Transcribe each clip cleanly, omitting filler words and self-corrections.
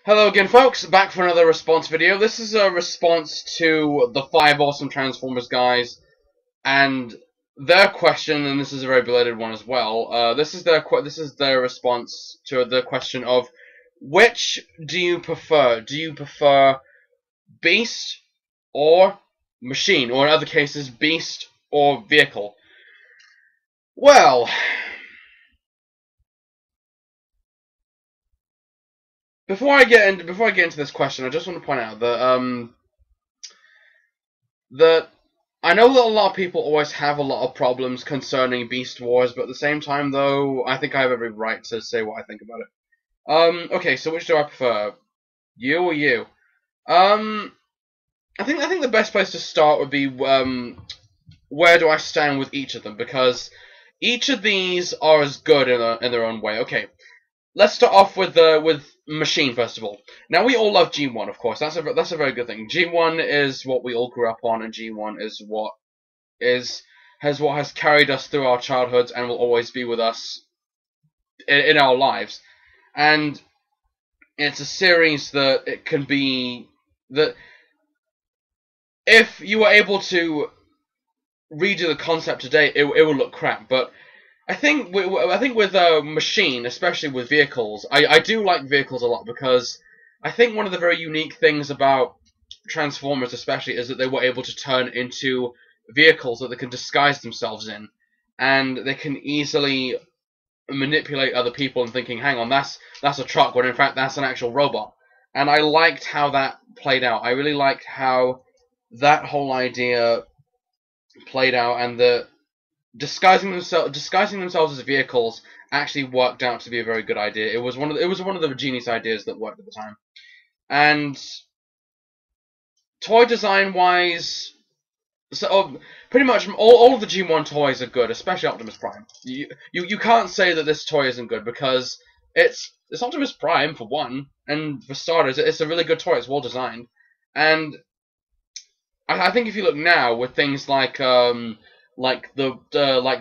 Hello again, folks, back for another response video. This is a response to the 5 Awesome Transformers guys and their question, and this is a very belated one as well. This is their response to the question of which do you prefer? Do you prefer Beast or Machine, or in other cases, Beast or Vehicle? Well, before I get into this question, I just want to point out that I know that a lot of people always have a lot of problems concerning Beast Wars, but at the same time, though, I think I have every right to say what I think about it. Okay, so which do I prefer, you or you? I think the best place to start would be where do I stand with each of them, because each of these are as good in their own way. Okay, let's start off with Machine first of all. Now we all love G1, of course. That's a very good thing. G1 is what we all grew up on, and G1 is what has carried us through our childhoods and will always be with us in our lives. And it's a series that if you were able to redo the concept today, it will look crap, but I think with Machine, especially with vehicles, I do like vehicles a lot, because I think one of the very unique things about Transformers especially is that they were able to turn into vehicles that they can disguise themselves in, and they can easily manipulate other people and thinking, hang on, that's a truck, when in fact that's an actual robot. And I liked how that played out. I really liked how that whole idea played out, and the disguising themselves as vehicles actually worked out to be a very good idea. It was one of the genius ideas that worked at the time. And toy design wise, so pretty much all of the G1 toys are good, especially Optimus Prime. You can't say that this toy isn't good, because it's Optimus Prime for one, and for starters, it's a really good toy. It's well designed, and I think if you look now with things like the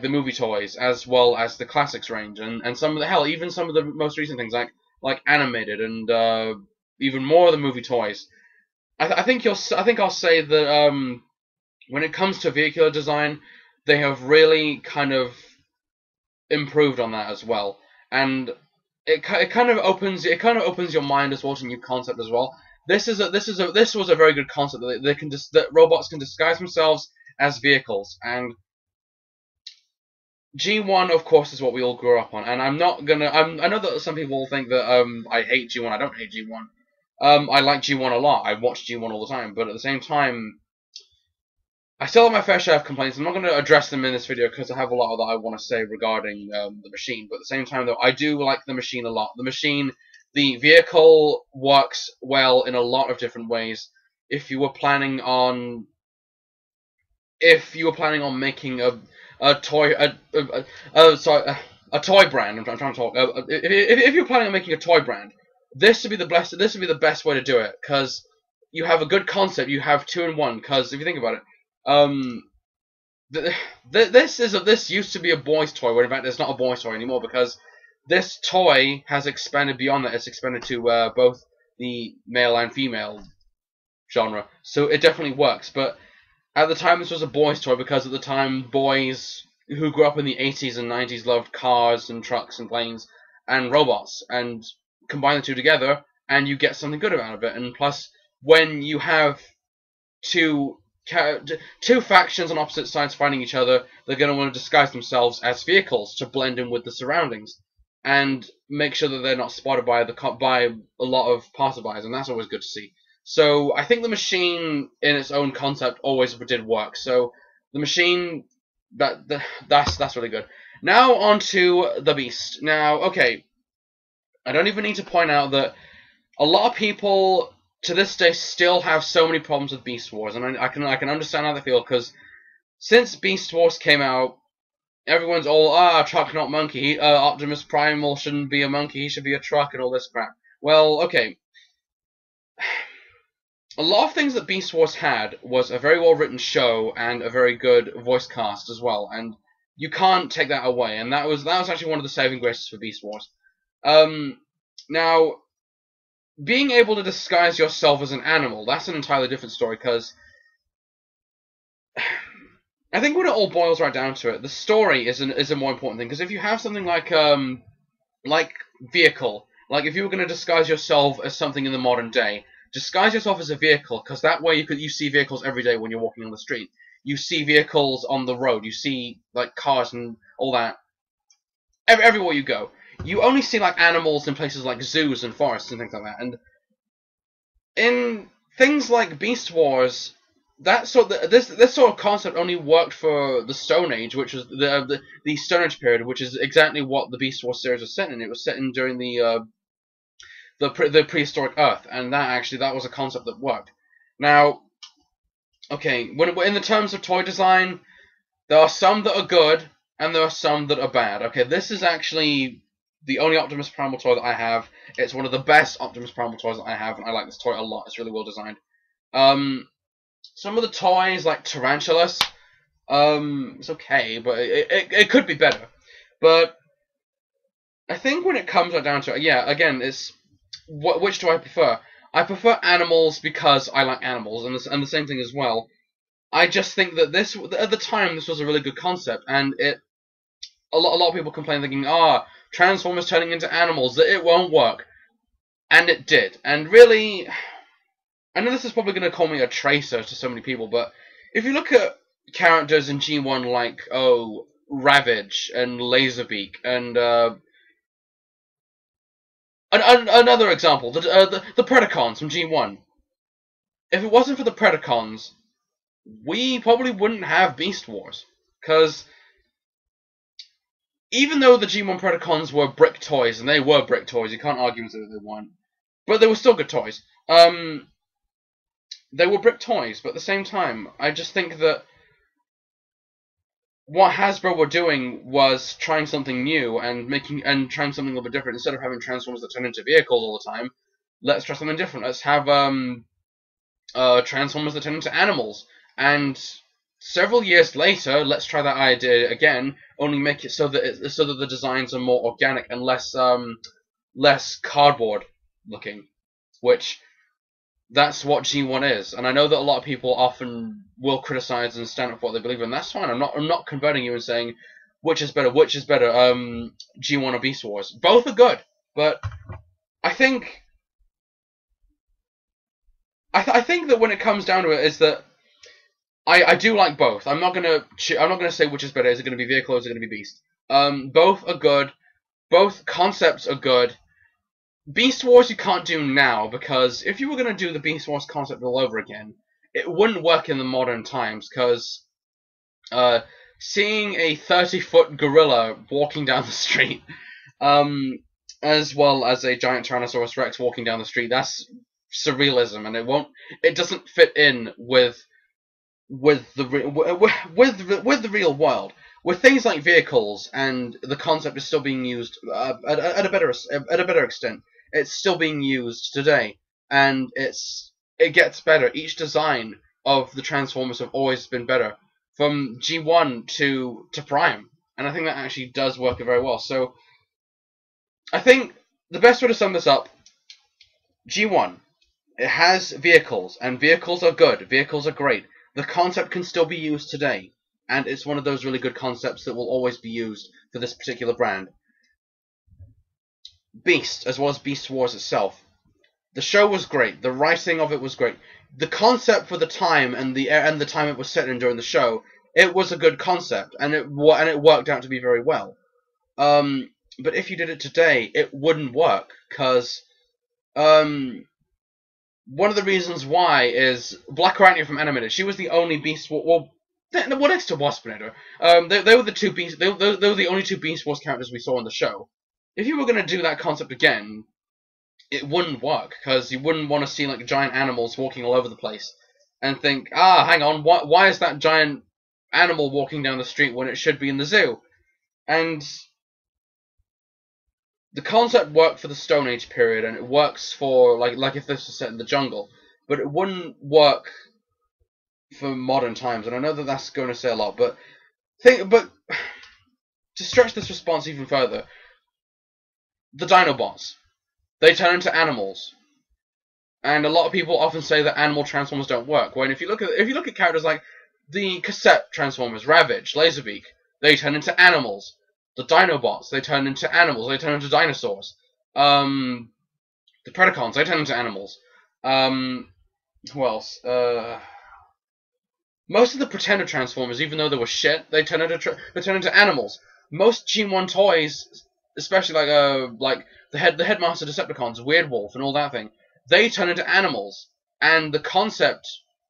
movie toys, as well as the classics range, and some of the even some of the most recent things like animated, and even more of the movie toys. I think I'll say that when it comes to vehicular design, they have really kind of improved on that as well, and it kind of opens your mind as well to new concept as well. This was a very good concept that robots can disguise themselves as vehicles. And G1, of course, is what we all grew up on, and I know that some people think that I hate G1. I don't hate G1. I like G1 a lot. I watch G1 all the time, but at the same time, I still have my fair share of complaints. I'm not going to address them in this video because I have a lot that I want to say regarding the Machine. But at the same time, though, I do like the Machine a lot. The vehicle works well in a lot of different ways. If you were planning on making a toy brand. I'm trying to talk. If you're planning on making a toy brand, this would be the best way to do it, because you have a good concept. You have two in one. Because if you think about it, this used to be a boys' toy, where in fact it's not a boys' toy anymore, because this toy has expanded beyond that. It's expanded to both the male and female genre, so it definitely works. But at the time, this was a boys' toy, because at the time, boys who grew up in the 80s and 90s loved cars and trucks and planes and robots, and combine the two together, and you get something good out of it. And plus, when you have two factions on opposite sides fighting each other, they're going to want to disguise themselves as vehicles to blend in with the surroundings and make sure that they're not spotted by a lot of passerbys, and that's always good to see. So I think the Machine, in its own concept, always did work. So the Machine, that's really good. Now on to the Beast. Now, okay, I don't even need to point out that a lot of people to this day still have so many problems with Beast Wars, and I can understand how they feel, because since Beast Wars came out, everyone's all truck not monkey. Optimus Primal shouldn't be a monkey. He should be a truck, and all this crap. Well, okay. A lot of things that Beast Wars had was a very well-written show and a very good voice cast as well, and you can't take that away. And that was actually one of the saving graces for Beast Wars. Now, being able to disguise yourself as an animal, that's an entirely different story, because I think when it all boils right down to it, the story is a more important thing, because if you have something like vehicle, like if you were going to disguise yourself as something in the modern day, disguise yourself as a vehicle, because that way you see vehicles every day when you're walking on the street. You see vehicles on the road, you see like cars and all that everywhere you go. You only see like animals in places like zoos and forests and things like that. And in things like Beast Wars, this sort of concept only worked for the Stone Age, which was the Stone Age period, which is exactly what the Beast Wars series was set in. It was set in during the prehistoric Earth, and that was a concept that worked. Now, okay, when in the terms of toy design, there are some that are good and there are some that are bad. Okay, this is actually the only Optimus Primal toy that I have. It's one of the best Optimus Primal toys that I have, and I like this toy a lot. It's really well designed. Some of the toys, like Tarantulas, it's okay, but it could be better. But I think when it comes right down to it, yeah, again, it's which do I prefer? I prefer animals because I like animals, and the same thing as well. I just think that at the time, this was a really good concept, and a lot of people complain, thinking, Transformers turning into animals, that it won't work. And it did. And really, I know this is probably going to call me a tracer to so many people, but if you look at characters in G1 like, Ravage and Laserbeak, and another example, the Predacons from G1. If it wasn't for the Predacons, we probably wouldn't have Beast Wars. Because even though the G1 Predacons were brick toys, and they were brick toys, you can't argue with it if they weren't, but they were still good toys. They were brick toys, but at the same time, I just think that what Hasbro were doing was trying something new and trying something a little bit different. Instead of having Transformers that turn into vehicles all the time, let's try something different. Let's have Transformers that turn into animals. And several years later, let's try that idea again. Only make it so that the designs are more organic and less cardboard looking, which that's what G1 is. And I know that a lot of people often will criticize and stand up for what they believe in. That's fine. I'm not converting you and saying which is better, G1 or Beast Wars. Both are good, but I think that when it comes down to it, is that I do like both. I'm not gonna say which is better. Is it gonna be vehicle or is it gonna be beast? Both are good. Both concepts are good. Beast Wars you can't do now, because if you were gonna do the Beast Wars concept all over again, it wouldn't work in the modern times, because seeing a 30-foot gorilla walking down the street, as well as a giant Tyrannosaurus Rex walking down the street, that's surrealism, and it doesn't fit in with the real world. With things like vehicles, and the concept is still being used at a better extent. It's still being used today, and it gets better. Each design of the Transformers have always been better, from G1 to Prime, and I think that actually does work very well. So I think the best way to sum this up: G1, it has vehicles, and vehicles are good. Vehicles are great. The concept can still be used today, and it's one of those really good concepts that will always be used for this particular brand. Beast, as well as Beast Wars itself. The show was great. The writing of it was great. The concept for the time and the time it was set in during the show, it was a good concept, and it worked out to be very well. But if you did it today, it wouldn't work, because one of the reasons why is Black Arachnia from Animated. She was the only Beast Wars. Well, next to Waspinator. They were the two Beast. They were the only two Beast Wars characters we saw on the show. If you were going to do that concept again, it wouldn't work, because you wouldn't want to see like giant animals walking all over the place and think, hang on, why is that giant animal walking down the street when it should be in the zoo? And the concept worked for the Stone Age period, and it works for like if this was set in the jungle, but it wouldn't work for modern times. And I know that that's going to say a lot, but to stretch this response even further, the Dinobots, they turn into animals. And a lot of people often say that animal Transformers don't work. When if you look at characters like the cassette Transformers, Ravage, Laserbeak, they turn into animals. The Dinobots, they turn into animals. They turn into dinosaurs. The Predacons, they turn into animals. Who else? Most of the Pretender Transformers, even though they were shit, they turn into animals. Most G1 toys, especially like the Headmaster Decepticons, Weird Wolf, and all that thing, they turn into animals. And the concept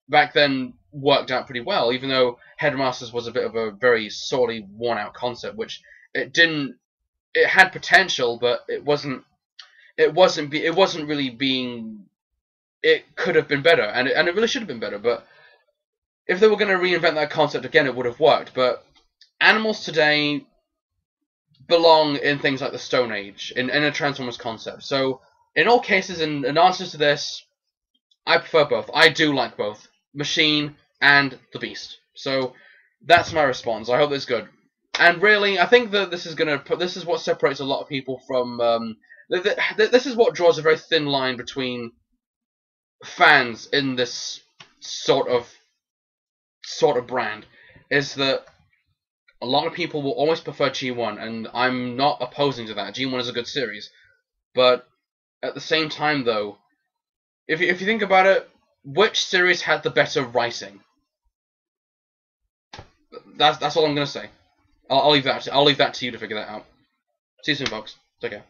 back then worked out pretty well, even though Headmasters was a bit of a very sorely worn out concept, which it didn't. It had potential, but it wasn't. It wasn't really being. It could have been better, and it really should have been better, but if they were going to reinvent that concept again, it would have worked. But animals today belong in things like the Stone Age, in a Transformers concept. So, in all cases, in answer to this, I prefer both. I do like both, Machine and the Beast. So, that's my response. I hope that's good. And really, I think that this is what separates a lot of people from. This is what draws a very thin line between fans in this sort of brand, is that a lot of people will always prefer G1, and I'm not opposing to that. G1 is a good series, but at the same time, though, if you think about it, which series had the better writing? That's all I'm gonna say. I'll leave that to you to figure that out. See you soon, folks. Take care.